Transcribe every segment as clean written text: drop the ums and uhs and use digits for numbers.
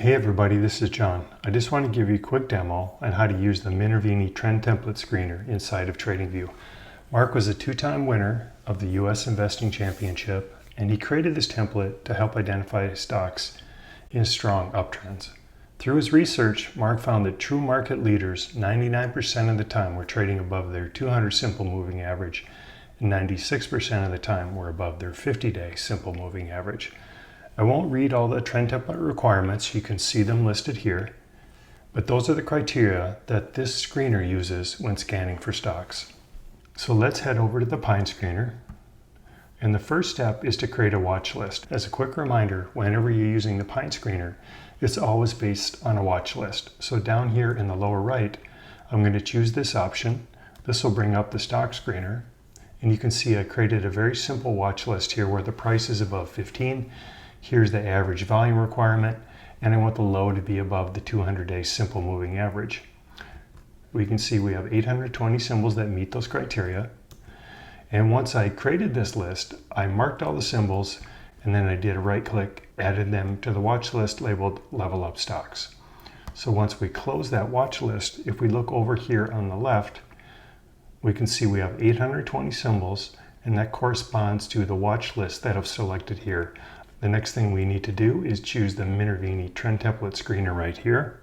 Hey everybody, this is John. I just want to give you a quick demo on how to use the Minervini Trend Template Screener inside of TradingView. Mark was a two-time winner of the US Investing Championship, and he created this template to help identify stocks in strong uptrends. Through his research, Mark found that true market leaders 99% of the time were trading above their 200 simple moving average, and 96% of the time were above their 50-day simple moving average. I won't read all the trend template requirements, you can see them listed here, but those are the criteria that this screener uses when scanning for stocks. So let's head over to the Pine Screener, and the first step is to create a watch list. As a quick reminder, whenever you're using the Pine Screener, it's always based on a watch list. So down here in the lower right, I'm going to choose this option. This will bring up the stock screener, and you can see I created a very simple watch list here where the price is above 15. Here's the average volume requirement, and I want the low to be above the 200-day simple moving average. We can see we have 820 symbols that meet those criteria. And once I created this list, I marked all the symbols, and then I did a right click, added them to the watch list labeled LevelUp Stocks. So once we close that watch list, if we look over here on the left, we can see we have 820 symbols, and that corresponds to the watch list that I've selected here. The next thing we need to do is choose the Minervini Trend Template Screener right here.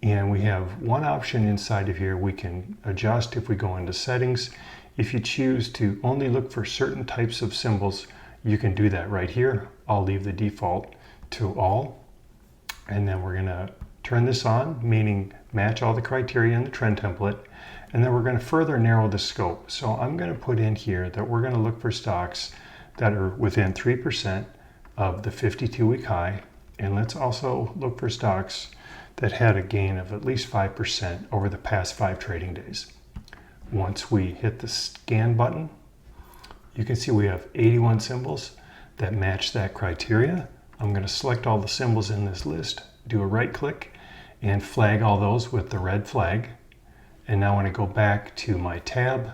And we have one option inside of here we can adjust if we go into settings. If you choose to only look for certain types of symbols, you can do that right here. I'll leave the default to all. And then we're going to turn this on, meaning match all the criteria in the trend template. And then we're going to further narrow the scope. So I'm going to put in here that we're going to look for stocks that are within 3% of the 52-week high, and let's also look for stocks that had a gain of at least 5% over the past 5 trading days. Once we hit the scan button, you can see we have 81 symbols that match that criteria. I'm going to select all the symbols in this list, do a right click, and flag all those with the red flag. And now when I go back to my tab,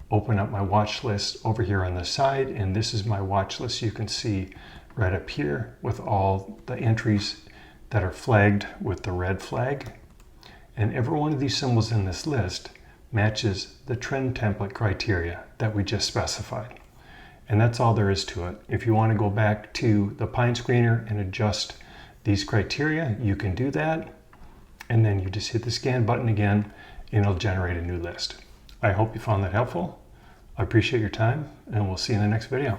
open up my watch list over here on the side, and this is my watch list. You can see right up here with all the entries that are flagged with the red flag. And every one of these symbols in this list matches the trend template criteria that we just specified. And that's all there is to it. If you want to go back to the Pine Screener and adjust these criteria, you can do that. And then you just hit the scan button again, and it'll generate a new list. I hope you found that helpful. I appreciate your time, and we'll see you in the next video.